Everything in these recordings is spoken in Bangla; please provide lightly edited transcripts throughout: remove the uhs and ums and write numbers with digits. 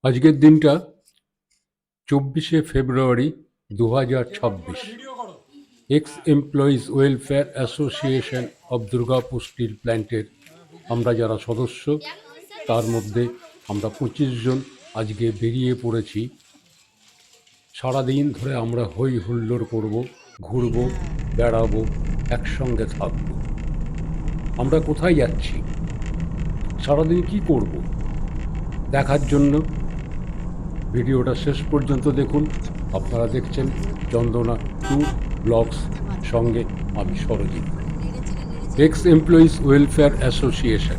আজকের দিনটা 24শে February 2026। Ex employees welfare association of Durgapur steel প্ল্যান্টের আমরা যারা সদস্য, তার মধ্যে আমরা 25 জন আজকে বেরিয়ে পড়েছি। সারাদিন ধরে আমরা হই হুল্লোড় করব, ঘুরবো, বেড়াবো, একসঙ্গে থাকবো। আমরা কোথায় যাচ্ছি, সারাদিন কি করব, দেখার জন্য ভিডিওটা শেষ পর্যন্ত দেখুন। আপনারা দেখছেন চন্দনা ট্যুর ব্লগস, সঙ্গে আমি Sarajit. X employees welfare association,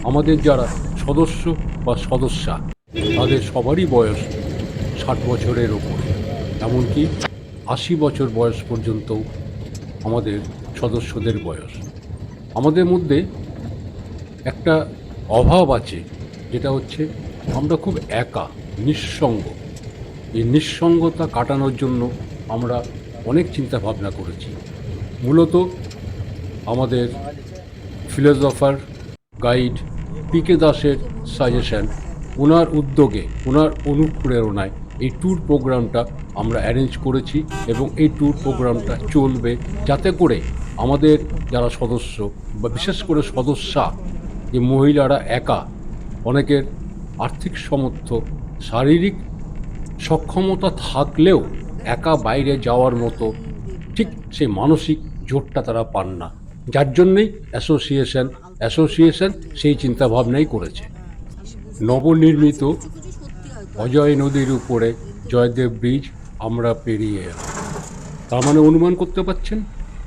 আমাদের যারা সদস্য বা সদস্যা, তাদের সবারই বয়স 60 বছরের ওপরে, এমনকি 80 বছর বয়স পর্যন্তও আমাদের সদস্যদের বয়স। আমাদের মধ্যে একটা অভাব আছে, যেটা হচ্ছে আমরা খুব একা, নিঃসঙ্গ। এই নিঃসঙ্গতা কাটানোর জন্য আমরা অনেক চিন্তা ভাবনা করেছি। মূলত আমাদের ফিলোসফার গাইড পিকে দাসের সাজেশন, ওনার উদ্যোগে, ওনার অনুপ্রেরণায় এই ট্যুর প্রোগ্রামটা আমরা অ্যারেঞ্জ করেছি, এবং এই ট্যুর প্রোগ্রামটা চলবে যাতে করে আমাদের যারা সদস্য বা বিশেষ করে সদস্যা, যে মহিলারা একা, অনেকের আর্থিক সামর্থ্য, শারীরিক সক্ষমতা থাকলেও একা বাইরে যাওয়ার মতো ঠিক সেই মানসিক জোরটা তারা পান না, যার জন্যেই অ্যাসোসিয়েশন সেই চিন্তাভাবনাই করেছে। নবনির্মিত অজয় নদীর উপরে জয়দেব ব্রিজ আমরা পেরিয়ে এলাম। তার মানে অনুমান করতে পারছেন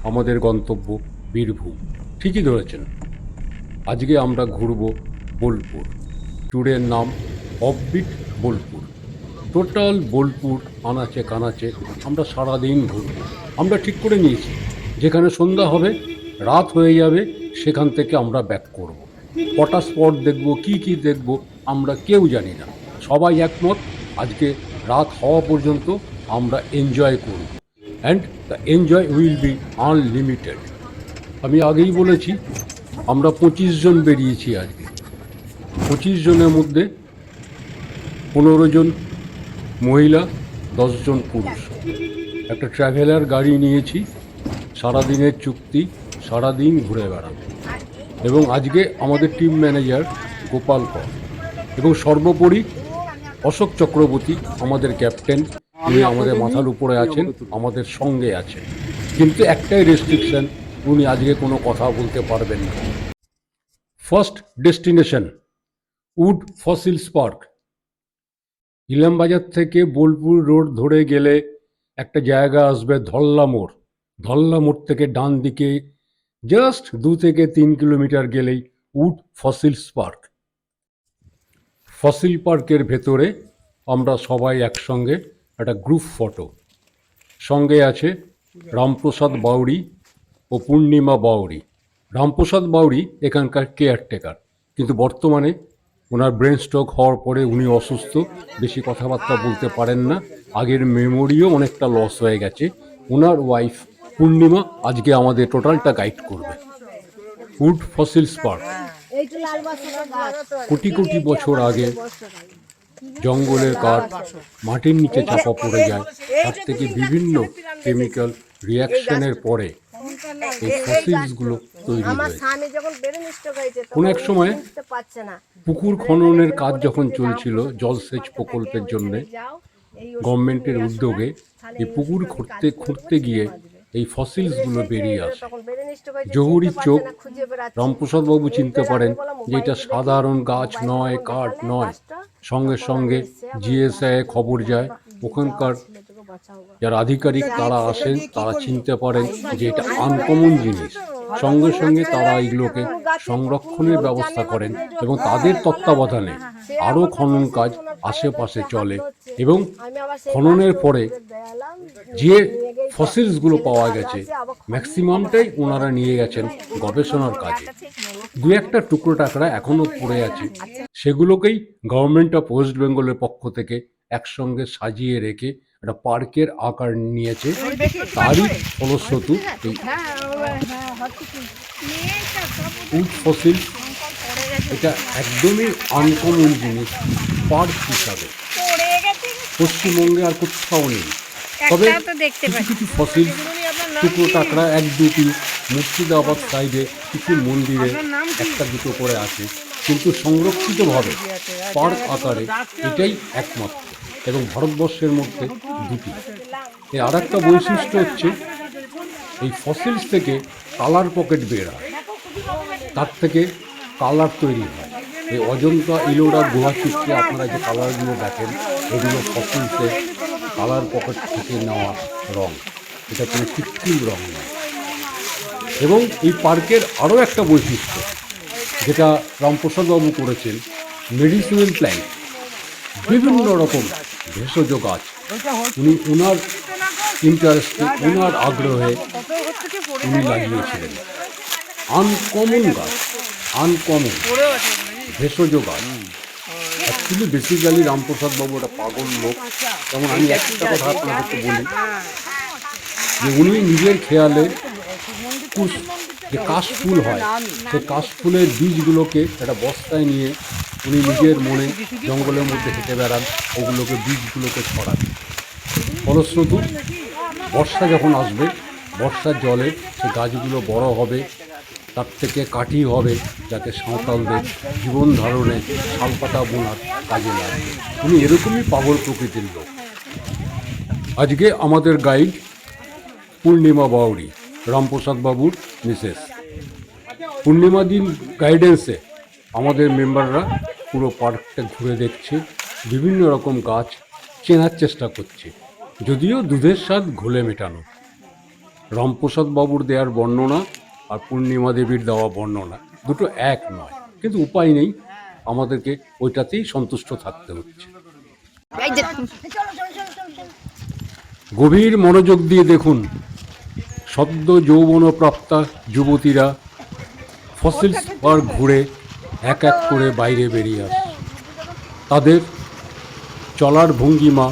আমাদের গন্তব্য বীরভূম। ঠিকই ধরেছেন, আজকে আমরা ঘুরব বোলপুর। ট্যুরের নাম অফবিট বোলপুর। টোটাল বোলপুর আনাচে কানাচে আমরা সারাদিন ঘুরব। আমরা ঠিক করে নিয়েছি, যেখানে সন্ধ্যা হবে, রাত হয়ে যাবে, সেখান থেকে আমরা ব্যাক করব। কটা স্পট দেখব, কি দেখব, আমরা কেউ জানি না। সবাই একমত, আজকে রাত হওয়া পর্যন্ত আমরা এনজয় করব, and the enjoy will be unlimited. আমি আগেই বলেছি, আমরা 25 জন বেরিয়েছি আজকে। 25 জনের মধ্যে 15 জন মহিলা, 10 জন পুরুষ। একটা ট্রাভেলার গাড়ি নিয়েছি, সারাদিনের চুক্তি, সারাদিন ঘুরে বেড়াবো। এবং আজকে আমাদের টিম ম্যানেজার গোপাল কর, এবং সর্বোপরি অশোক চক্রবর্তী আমাদের ক্যাপ্টেন। উনি আমাদের মাথার উপরে আছেন, আমাদের সঙ্গে আছেন, কিন্তু একটাই রেস্ট্রিকশন, উনি আজকে কোনো কথা বলতে পারবেন না। First destination wood fossils park. Ilambazar থেকে বোলপুর রোড ধরে গেলে একটা জায়গা আসবে ধল্লা মোড়। ধল্লা মোড় থেকে ডান দিকে জাস্ট 2 থেকে 3 কিলোমিটার গেলেই উড ফসিলস পার্ক। ফসিল পার্কের ভেতরে আমরা সবাই একসঙ্গে একটা গ্রুপ ফটো। সঙ্গে আছে রামপ্রসাদ বাউরি ও পূর্ণিমা বাউরি। রামপ্রসাদ বাউরি এখানকার কেয়ারটেকার, কিন্তু বর্তমানে ওনার ব্রেন স্ট্রোক হওয়ার পরে উনি অসুস্থ, বেশি কথাবার্তা বলতে পারেন না, আগের মেমোরিও অনেকটা লস হয়ে গেছে। ওনার ওয়াইফ পূর্ণিমা আজকে আমাদের টোটালটা গাইড করবে। Would fossils park crore crore বছর আগে জঙ্গলের কাঠ মাটির নিচে চাপা পড়ে যায়, তার থেকে বিভিন্ন কেমিক্যাল রিয়াকশনের পরে এই ফসিলসগুলো তৈরি হয়েছে। কোনো এক সময় পুকুর খননের কাজ যখন চলছিল জলসেচ প্রকল্পের জন্য, গভর্নমেন্টের উদ্যোগে এই পুকুর খুঁড়তে গিয়ে এই ফসিলসগুলো বেরিয়ে আসে। জহুরির চোখ, রামপ্রসাদ বাবু চিনতে পারেন যে এটা সাধারণ গাছ নয়, কাঠ নয়। সঙ্গে সঙ্গে জিএসআই খবর যায়, ওখানকার যারা আধিকারিক তারা আসেন, তারা চিনতে পারেন যে এটা আনকমন জিনিস। সঙ্গে সঙ্গে তারা এগুলোকে সংরক্ষণের ব্যবস্থা করেন, এবং তাদের তত্ত্বাবধানে আরও খনন কাজ আশেপাশে চলে। এবং খননের পরে যে ফসিলসগুলো পাওয়া গেছে, ম্যাক্সিমামটাই ওনারা নিয়ে গেছেন গবেষণার কাজে। দু একটা টুকরো টাকরা এখনও পড়ে আছে, সেগুলোকেই গভর্নমেন্ট অফ ওয়েস্ট বেঙ্গলের পক্ষ থেকে একসঙ্গে সাজিয়ে রেখে একটা পার্কের আকার নিয়েছে। তারই ফলশ্রুতি এই উড ফসিল। এটা একদমই আনকমন জিনিস, পার্ক হিসাবে পশ্চিমবঙ্গে আর কোথাও নেই। তবে কিছু কিছু ফসিল টুকরো টাকরা এক দুটি মুর্শিদাবাদ সাইডে কিছু মন্দিরে একটা দুটো করে আছে, কিন্তু সংরক্ষিতভাবে পার্ক আকারে এটাই একমাত্র এবং ভারতবর্ষের মধ্যে দুটি। এর আর একটা বৈশিষ্ট্য হচ্ছে এই ফসিলস থেকে কালার পকেট বের হয়, তার থেকে কালার তৈরি হয়। এই অজন্তা ইলোরা গুহা চিত্রে আপনারা যে কালারগুলো দেখেন এগুলো ফসিলসের কালার পকেট থেকে নেওয়া রং, এটা কোনো কৃত্রিম রং নয়। এবং এই পার্কের আরও একটা বৈশিষ্ট্য যেটা রামপ্রসাদবাবু করেছেন, মেডিসিনাল প্ল্যান্ট, বিভিন্ন রকম ভেষজ গাছ উনি ওনার ইন্টারেস্টে, ওনার আগ্রহে উনি লাগিয়েছিলেন। আনকমন গাছ, আনকমন ভেষজ গাছ। অ্যাকচুয়ালি বেসিক্যালি রামপ্রসাদবাবু একটা পাগল লোক। যেমন আমি একটা কথা আপনাদেরকে বলি যে উনি নিজের খেয়ালে যে কাশফুল হয় সেই কাশফুলের বীজগুলোকে একটা বস্তায় নিয়ে উনি নিজের মনে জঙ্গলের মধ্যে হেঁটে বেড়ান, ওগুলোকে বীজগুলোকে ছড়ান। ফলস্বরূপ বর্ষা যখন আসবে, বর্ষার জলে সে গাছগুলো বড় হবে, তার থেকে কাঠি হবে, যাতে সাঁওতালদের জীবন ধারণে শালপাতা বোনার কাজে লাগবে। উনি এরকমই পাগল প্রকৃতির লোক। আজকে আমাদের গাইড পূর্ণিমা বাউরি, রামপ্রসাদ বাবুর মিসেস। পূর্ণিমা দিন গাইডেন্সে আমাদের মেম্বাররা পুরো পার্কটা ঘুরে দেখছে, বিভিন্ন রকম গাছ চেনার চেষ্টা করছে, যদিও দুধের স্বাদ ঘোলে মেটানো। রামপ্রসাদ বাবুর দেওয়ার বর্ণনা আর পূর্ণিমা দেবীর দেওয়া বর্ণনা দুটো এক নয়, কিন্তু উপায় নেই, আমাদেরকে ওইটাতেই সন্তুষ্ট থাকতে হচ্ছে। গভীর মনোযোগ দিয়ে দেখুন, সদ্য যৌবনপ্রাপ্তা যুবতীরা ফসিলস পার্ক ঘুরে এক এক করে বাইরে বেরিয়ে আসছে। তাদের চলার ভঙ্গিমা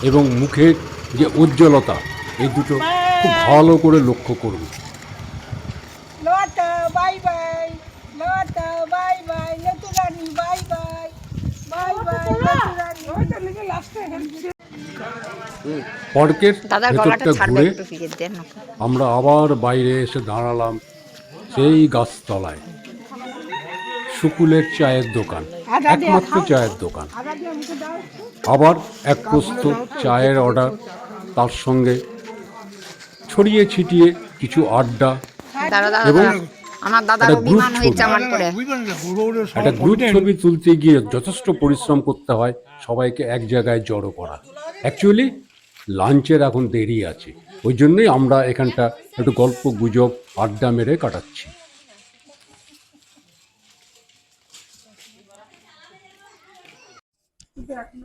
এবং মুখের যে উজ্জ্বলতা, এই দুটো খুব ভালো করে লক্ষ্য করুন। পার্কের ভেতরটা ঘুরে আমরা আবার বাইরে এসে দাঁড়ালাম সেই গাছতলায়। শুকুলের চায়ের দোকান, একমাত্র চায়ের দোকান। আবার এক প্রস্ত চায়ের অর্ডার, তার সঙ্গে ছড়িয়ে ছিটিয়ে কিছু আড্ডা এবং একটা গ্রুপ ছবি তুলতে গিয়ে যথেষ্ট পরিশ্রম করতে হয় সবাইকে এক জায়গায় জড়ো করা। অ্যাকচুয়ালি লাঞ্চের এখন দেরি আছে, ওই জন্যই আমরা এখানটা একটু গল্প গুজব আড্ডা মেরে কাটাচ্ছি।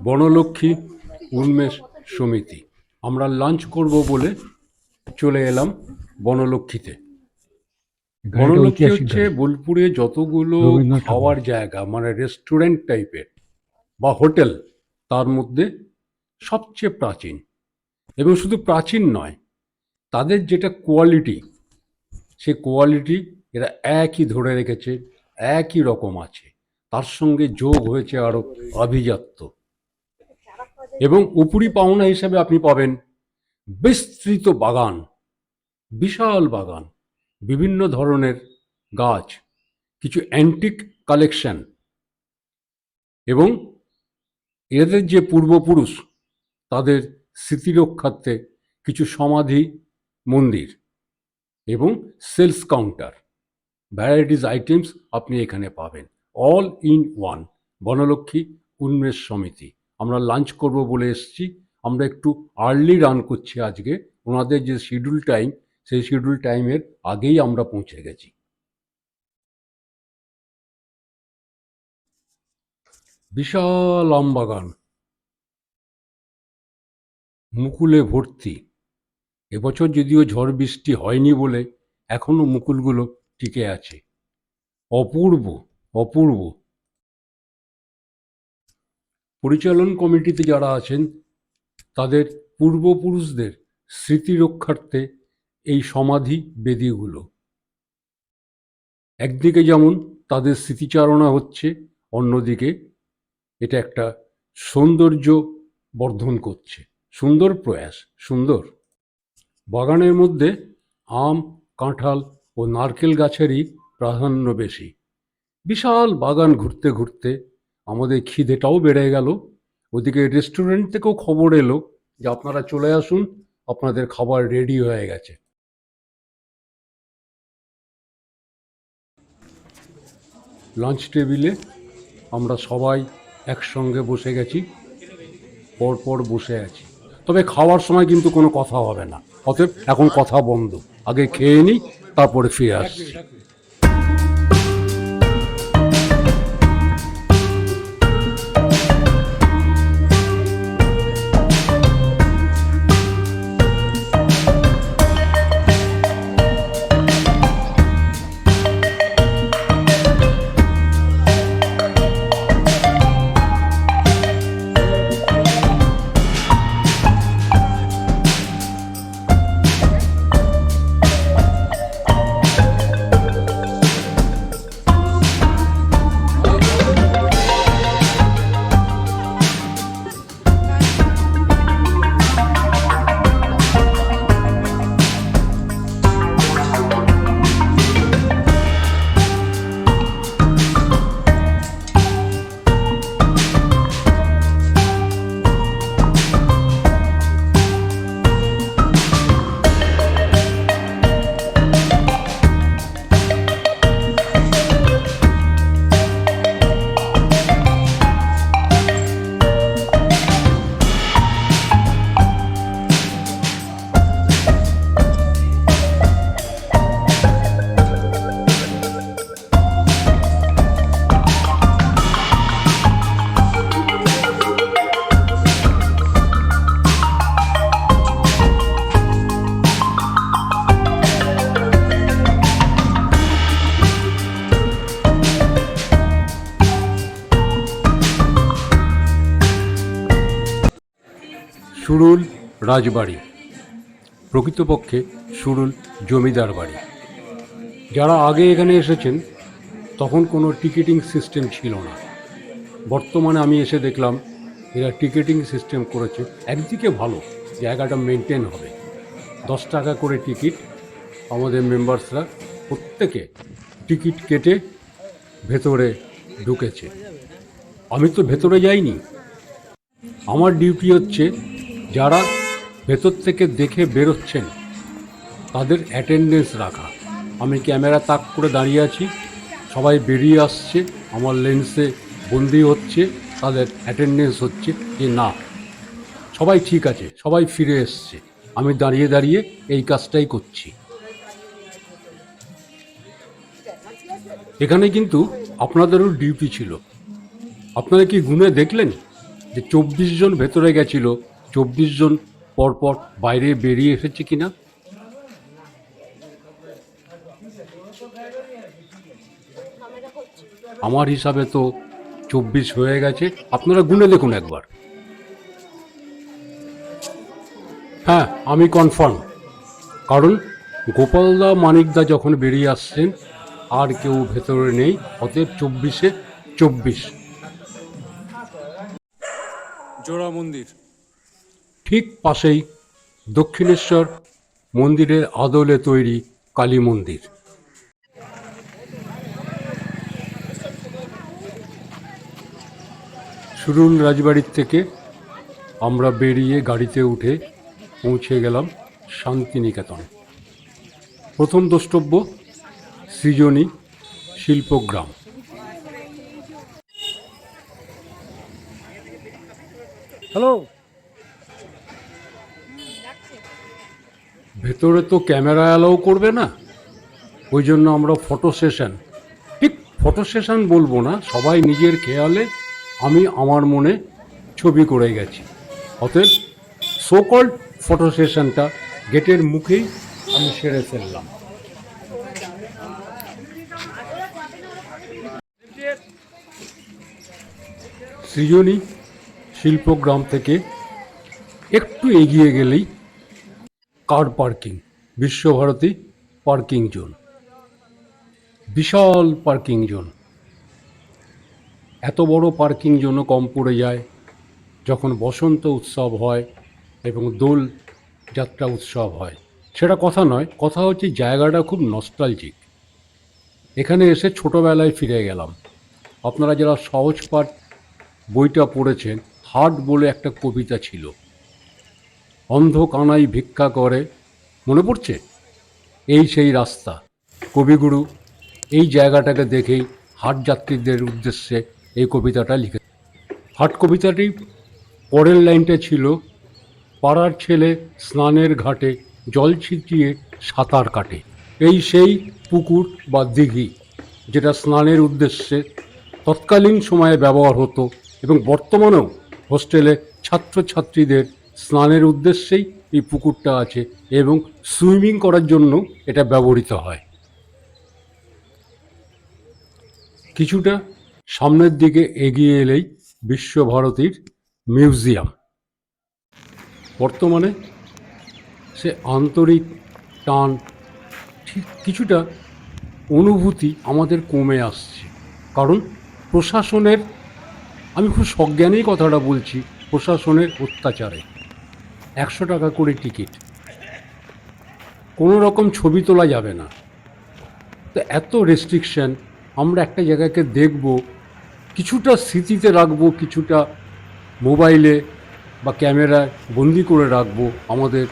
বনলক্ষ্মী উন্মেষ সমিতি, আমরা লাঞ্চ করব বলে চলে এলাম বনলক্ষ্মীতে। বনলক্ষ্মী হচ্ছে বোলপুরে যতগুলো খাওয়ার জায়গা, মানে রেস্টুরেন্ট টাইপের বা হোটেল, তার মধ্যে সবচেয়ে প্রাচীন। এবং শুধু প্রাচীন নয়, তাদের যেটা কোয়ালিটি, সে কোয়ালিটি এরা একই ধরে রেখেছে, একই রকম আছে। তার সঙ্গে যোগ হয়েছে আরও আভিজাত্য। এবং উপরি পাওনা হিসাবে আপনি পাবেন বিস্তৃত বাগান, বিশাল বাগান, বিভিন্ন ধরনের গাছ, কিছু অ্যান্টিক কালেকশন, এবং এদের যে পূর্বপুরুষ তাদের স্মৃতিরক্ষার্থে কিছু সমাধি মন্দির এবং সেলস কাউন্টার, ভ্যারাইটিস আইটেমস আপনি এখানে পাবেন, অল ইন ওয়ান। বনলক্ষ্মী উন্মেষ সমিতি। আমরা লাঞ্চ করব বলে এসেছি, আমরা একটু আর্লি রান করছি আজকে। ওনাদের যে শিডিউল টাইম, সেই শিডিউল টাইমের আগেই আমরা পৌঁছে গেছি। বিশাল আম বাগান, মুকুলে ভর্তি। এবছর যদিও ঝড় বৃষ্টি হয়নি বলে এখনো মুকুলগুলো টিকে আছে। অপূর্ব অপূর্ব। পরিচালন কমিটিতে যারা আছেন তাদের পূর্বপুরুষদের স্মৃতি রক্ষার্থে এই সমাধি বেদিগুলো, একদিকে যেমন তাদের স্মৃতিচারণা হচ্ছে, অন্যদিকে এটা একটা সৌন্দর্য বর্ধন করছে। সুন্দর প্রয়াস, সুন্দর। বাগানের মধ্যে আম, কাঁঠাল ও নারকেল গাছেরই প্রাধান্য বেশি। বিশাল বাগান ঘুরতে ঘুরতে আমাদের খিদেটাও বেড়ে গেল। ওদিকে রেস্টুরেন্ট থেকেও খবর এলো যে আপনারা চলে আসুন, আপনাদের খাবার রেডি হয়ে গেছে। লাঞ্চ টেবিলে আমরা সবাই একসঙ্গে বসে গেছি, পরপর বসে আছি। তবে খাওয়ার সময় কিন্তু কোনো কথা হবে না, অতএব এখন কথা বন্ধ। আগে খেয়ে নিই, তারপরে ফিরে আসছি। সুরুল রাজবাড়ি, প্রকৃতপক্ষে সুরুল জমিদার বাড়ি। যারা আগে এখানে এসেছেন তখন কোনো টিকিটিং সিস্টেম ছিল না। বর্তমানে আমি এসে দেখলাম এরা টিকিটিং সিস্টেম করেছে। একদিকে ভালো, জায়গাটা মেনটেন হবে। 10 টাকা করে টিকিট। আমাদের মেম্বার্সরা প্রত্যেকে টিকিট কেটে ভেতরে ঢুকেছে। আমি তো ভেতরে যাইনি। আমার ডিউটি হচ্ছে যারা ভেতর থেকে দেখে বেরোচ্ছেন তাদের অ্যাটেন্ডেন্স রাখা। আমি ক্যামেরা তাক করে দাঁড়িয়ে আছি, সবাই বেরিয়ে আসছে, আমার লেন্সে বন্দি হচ্ছে, তাদের অ্যাটেন্ডেন্স হচ্ছে যে না সবাই ঠিক আছে, সবাই ফিরে এসছে। আমি দাঁড়িয়ে দাঁড়িয়ে এই কাজটাই করছি। এখানে কিন্তু আপনাদেরও ডিউটি ছিল। আপনারা কি গুনে দেখলেন যে 24 জন ভেতরে গেছিল, 24 জন পরপর বাইরে বেরিয়ে এসেছে কিনা? আমার হিসাবে তো 24 হয়ে গেছে। আপনারা গুনে দেখুন একবার। হ্যাঁ, আমি কনফার্ম, কারণ গোপালদা মানিকদা যখন বেরিয়ে আসছেন আর কেউ ভেতরে নেই, অতএব 24-এ 24। জোড়া মন্দির ঠিক পাশেই দক্ষিণেশ্বর মন্দিরের আদলে তৈরি কালী মন্দির। সুরুল রাজবাড়ির থেকে আমরা বেরিয়ে গাড়িতে উঠে পৌঁছে গেলাম শান্তিনিকেতন। প্রথম দ্রষ্টব্য সৃজনী শিল্পগ্রাম। হ্যালো। ভেতরে তো ক্যামেরা অ্যালাউ করবে না, ওই জন্য আমরা ফটো সেশন, ঠিক ফটো সেশন বলবো না, সবাই নিজের খেয়ালে আমি আমার মনে ছবি করে গেছি। অতএব সোকল্ড ফটো সেশনটা গেটের মুখেই আমি সেরে ফেললাম। সৃজনী শিল্পগ্রাম থেকে একটু এগিয়ে গেলেই car parking, Visva Bharati parking zone, বিশাল পার্কিং জোন। এত বড় পার্কিং জন্য কম পড়ে যায় যখন বসন্ত উৎসব হয় এবং দোল যাত্রা উৎসব হয়। সেটা কথা নয়, কথা হচ্ছে জায়গাটা খুব নস্টালজিক। এখানে এসে ছোটোবেলায় ফিরে গেলাম। আপনারা যারা সহজ পাঠ বইটা পড়েছেন, হাট বলে একটা কবিতা ছিল, অন্ধ কানাই ভিক্ষা করে, মনে পড়ছে? এই সেই রাস্তা। কবিগুরু এই জায়গাটাকে দেখেই হাট যাত্রীদের উদ্দেশ্যে এই কবিতাটা লিখে। হাট কবিতাটি পরের লাইনটা ছিল, পাড়ার ছেলে স্নানের ঘাটে জল ছিটিয়ে সাঁতার কাটে। এই সেই পুকুর বা দিঘি যেটা স্নানের উদ্দেশ্যে তৎকালীন সময়ে ব্যবহার হতো এবং বর্তমানেও হোস্টেলে ছাত্রছাত্রীদের স্নানের উদ্দেশ্যেই এই পুকুরটা আছে এবং সুইমিং করার জন্য এটা ব্যবহৃত হয়। কিছুটা সামনের দিকে এগিয়ে এলেই বিশ্বভারতীর মিউজিয়াম। বর্তমানে সে আন্তরিক টান, ঠিক কিছুটা অনুভূতি আমাদের কমে আসছে, কারণ প্রশাসনের, আমি খুব সজ্ঞানেই কথাটা বলছি, প্রশাসনের অত্যাচারে 100 টাকা করে টিকিট, কোনো রকম ছবি তোলা যাবে না। তো এত রেস্ট্রিকশন, আমরা একটা জায়গাকে দেখব, কিছুটা স্মৃতিতে রাখবো, কিছুটা মোবাইলে বা ক্যামেরায় বন্দি করে রাখবো আমাদের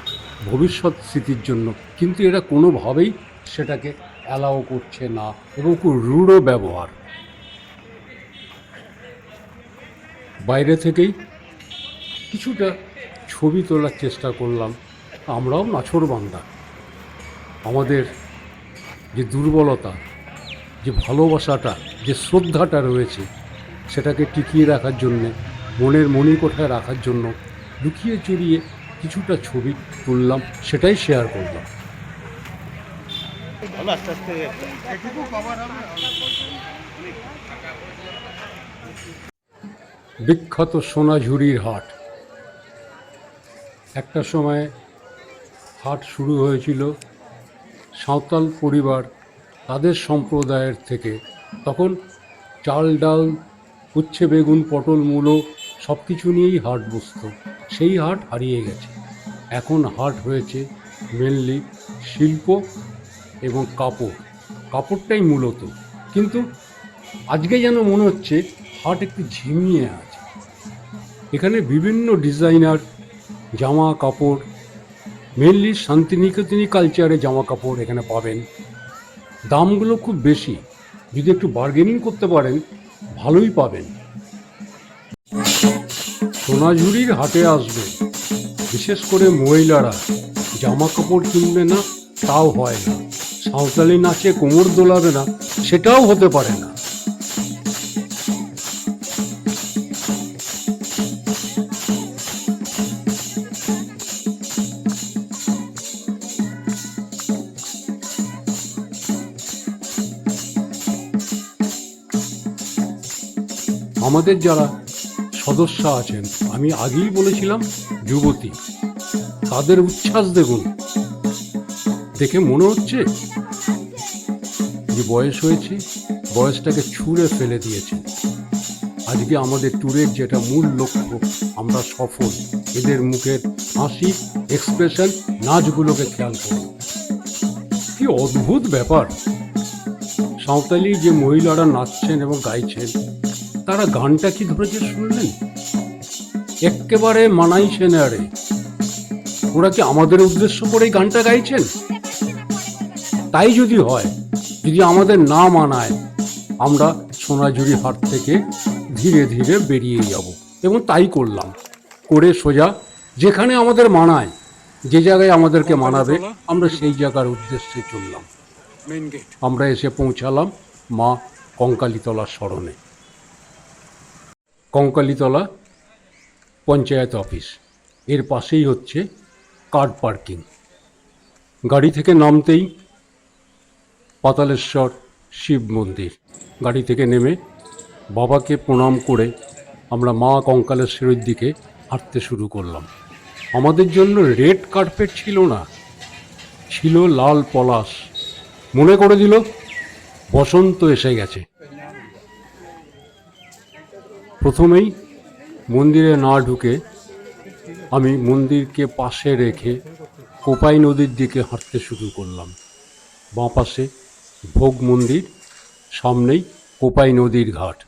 ভবিষ্যৎ স্মৃতির জন্য, কিন্তু এরা কোনোভাবেই সেটাকে অ্যালাও করছে না এবং খুব রূঢ় ব্যবহার। বাইরে থেকেই কিছুটা ছবি তোলার চেষ্টা করলাম। আমরাও নাছোড়বান্দা, আমাদের যে দুর্বলতা, যে ভালোবাসাটা, যে শ্রদ্ধাটা রয়েছে, সেটাকে টিকিয়ে রাখার জন্যে, মনের মণিকোঠায় রাখার জন্য লুকিয়ে চুরিয়ে কিছুটা ছবি তুললাম, সেটাই শেয়ার করলাম। বিখ্যাত সোনাঝুরির হাট। একটা সময় হাট শুরু হয়েছিল সাঁওতাল পরিবার, তাদের সম্প্রদায়ের থেকে। তখন চাল ডাল, উচ্ছে বেগুন পটল মূলো সব কিছু নিয়েই হাট বসত। সেই হাট হারিয়ে গেছে। এখন হাট হয়েছে মেনলি শিল্প এবং কাপড়, কাপড়টাই মূলত। কিন্তু আজকে যেন মনে হচ্ছে হাট একটু ঝিমিয়ে আছে। এখানে বিভিন্ন ডিজাইনার জামা কাপড়, মেনলি শান্তিনিকেতনী কালচারে জামা কাপড় এখানে পাবেন। দামগুলো খুব বেশি, যদি একটু বার্গেনিং করতে পারেন ভালোই পাবেন। সোনাঝুরির হাটে আসবে, বিশেষ করে মহিলারা জামা কাপড় কিনবে না তাও হয় না, সাঁওতালি নাচে কোমর দোলাবে না সেটাও হতে পারে না। আমাদের যারা সদস্য আছেন, আমি আগেই বলেছিলাম যুবতী, তাদের উচ্ছ্বাস দেখুন, দেখে মনে হচ্ছে যে বয়স হয়েছে, বয়সটাকে ছুঁড়ে ফেলে দিয়েছে। আজকে আমাদের ট্যুরের যেটা মূল লক্ষ্য, আমরা সফল। এদের মুখের হাসি, এক্সপ্রেশন, নাচগুলোকে খেয়াল করুন, কি অদ্ভুত ব্যাপার। সাঁওতালি যে মহিলারা নাচছেন এবং গাইছেন, তারা গানটা কি ধরেছে শুনলেন? একেবারে মানাইছে না রে। ওরা কি আমাদের উদ্দেশ্য করেই গানটা গাইছেন? তাই যদি হয়, যদি আমাদের না মানায়, আমরা সোনাঝুরি হাট থেকে ধীরে ধীরে বেরিয়ে যাব। এবং তাই করলাম, করে সোজা যেখানে আমাদের মানায়, যে জায়গায় আমাদেরকে মানাবে, আমরা সেই জায়গার উদ্দেশ্যে চললাম। Main gate. আমরা এসে পৌঁছালাম মা কঙ্কালীতলার স্মরণে। কঙ্কালীতলা পঞ্চায়েত অফিস, এর পাশেই হচ্ছে কার পার্কিং। গাড়ি থেকে নামতেই পাতালেশ্বর শিব মন্দির। গাড়ি থেকে নেমে বাবাকে প্রণাম করে আমরা মা কঙ্কালেশ্বরের দিকে হাঁটতে শুরু করলাম। আমাদের জন্য রেড কার্পেট ছিল না, ছিল লাল পলাশ। মনে করে দিল বসন্ত এসে গেছে। প্রথমেই মন্দিরে না ঢুকে আমি মন্দিরকে পাশে রেখে কোপাই নদীর দিকে হাঁটতে শুরু করলাম। বাঁ পাশে ভোগ মন্দির, সামনেই কোপাই নদীর ঘাট।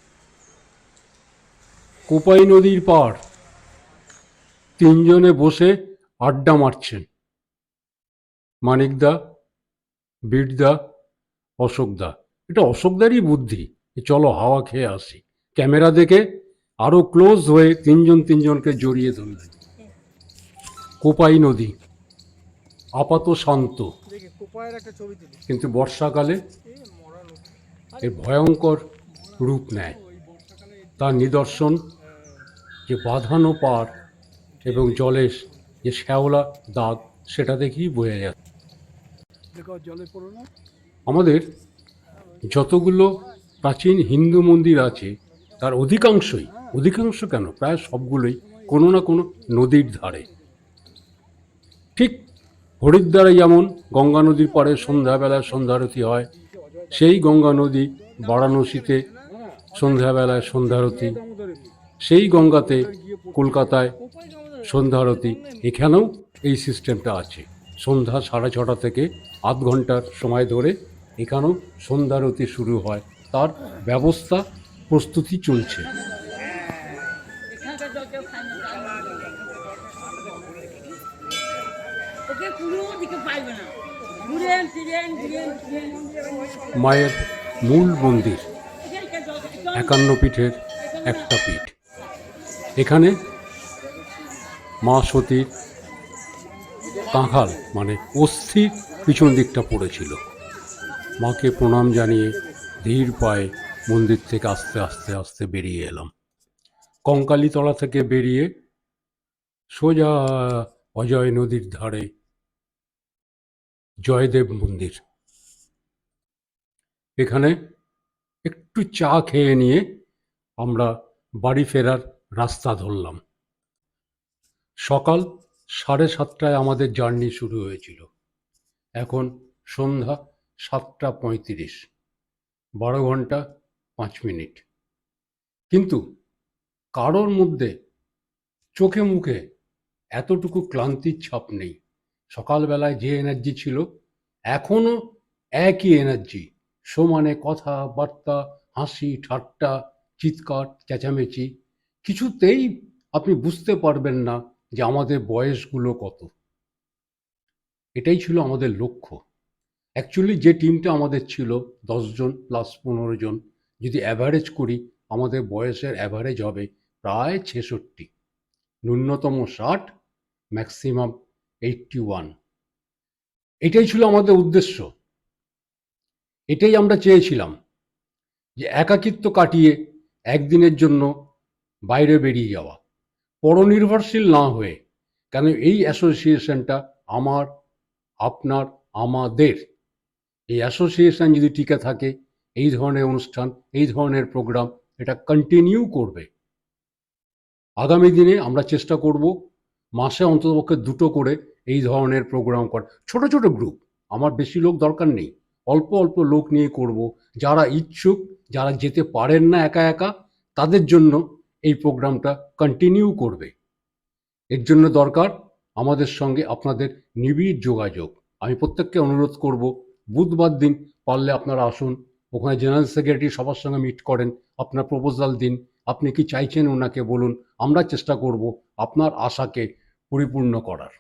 কোপাই নদীর পার তিনজনে বসে আড্ডা মারছেন, মানিকদা, বীরদা, অশোকদা। এটা অশোকদারই বুদ্ধি, চলো হাওয়া খেয়ে আসি। ক্যামেরা দেখে আরো ক্লোজ হয়ে তিনজনকে জড়িয়ে ধরলেন। কোপাই নদী আপাত শান্ত, কিন্তু বর্ষাকালে এর ভয়ঙ্কর রূপ নেয়। তার নিদর্শন যে বাঁধানো পার এবং জলের যে শ্যাওলা দাগ, সেটা দেখেই বোঝা যায়। আমাদের যতগুলো প্রাচীন হিন্দু মন্দির আছে তার অধিকাংশ কেন প্রায় সবগুলোই কোনো না কোনো নদীর ধারে। ঠিক হরিদ্বারে যেমন গঙ্গা নদীর পাড়ে সন্ধ্যাবেলায় সন্ধ্যারতি হয়, সেই গঙ্গা নদী বারাণসীতে সন্ধ্যাবেলায় সন্ধ্যারতি, সেই গঙ্গাতে কলকাতায় সন্ধ্যারতি। এখানেও এই সিস্টেমটা আছে। সন্ধ্যা 6:30 থেকে আধ ঘন্টার সময় ধরে এখানেও সন্ধ্যারতি শুরু হয়, তার ব্যবস্থা প্রস্তুতি চলছে। মায়ের মূল মন্দির 51 পীঠের একটা পীঠ। এখানে মা সতীর কাঁখাল মানে অস্থি পিছন দিকটা পড়েছিল। মাকে প্রণাম জানিয়ে ধীর পায়ে মন্দির থেকে আস্তে আস্তে আস্তে বেরিয়ে এলাম। কঙ্কালীতলা থেকে বেরিয়ে সোজা অজয় নদীর ধারে জয়দেব মন্দির। এখানে একটু চা খেয়ে নিয়ে আমরা বাড়ি ফেরার রাস্তা ধরলাম। সকাল 7:30টায় আমাদের জার্নি শুরু হয়েছিল। এখন সন্ধ্যা 7:35, 12 ঘন্টা 5 মিনিট। কিন্তু কারোর মধ্যে চোখে মুখে এতটুকু ক্লান্তির ছাপ নেই। সকালবেলায় যে এনার্জি ছিল এখনও একই এনার্জি, সমানে কথাবার্তা, হাসি ঠাট্টা, চিৎকার চেঁচামেচি। কিছুতেই আপনি বুঝতে পারবেন না যে আমাদের বয়সগুলো কত। এটাই ছিল আমাদের লক্ষ্য। অ্যাকচুয়ালি যে টিমটা আমাদের ছিল 10 জন প্লাস 15 জন, যদি অ্যাভারেজ করি আমাদের বয়সের অ্যাভারেজ হবে প্রায় 66, ন্যূনতম 60, ম্যাক্সিমাম 81। এটাই ছিল আমাদের উদ্দেশ্য, এটাই আমরা চেয়েছিলাম, যে একাকিত্ব কাটিয়ে একদিনের জন্য বাইরে বেরিয়ে যাওয়া, পরনির্ভরশীল না হয়ে। কেন এই অ্যাসোসিয়েশনটা আমার, আপনার, আমাদের। এই অ্যাসোসিয়েশন যদি টিকে থাকে, এই ধরনের অনুষ্ঠান, এই ধরনের প্রোগ্রাম এটা কন্টিনিউ করবে। আগামী দিনে আমরা চেষ্টা করব মাসে অন্ততপক্ষে 2টো করে এই ধরনের প্রোগ্রাম করার। ছোট ছোট গ্রুপ, আমার বেশি লোক দরকার নেই, অল্প অল্প লোক নিয়ে করব। যারা ইচ্ছুক, যারা যেতে পারেন না একা একা, তাদের জন্য এই প্রোগ্রামটা কন্টিনিউ করবে। এর জন্য দরকার আমাদের সঙ্গে আপনাদের নিবিড় যোগাযোগ। আমি প্রত্যেককে অনুরোধ করব, বুধবার দিন পারলে আপনারা আসুন। ওখানে জেনারেল সেক্রেটারি সবার সঙ্গে মিট করেন, আপনার প্রপোজাল দিন, আপনি কি চাইছেন ওনাকে বলুন। আমরা চেষ্টা করব আপনার আশাকে পরিপূর্ণ করার।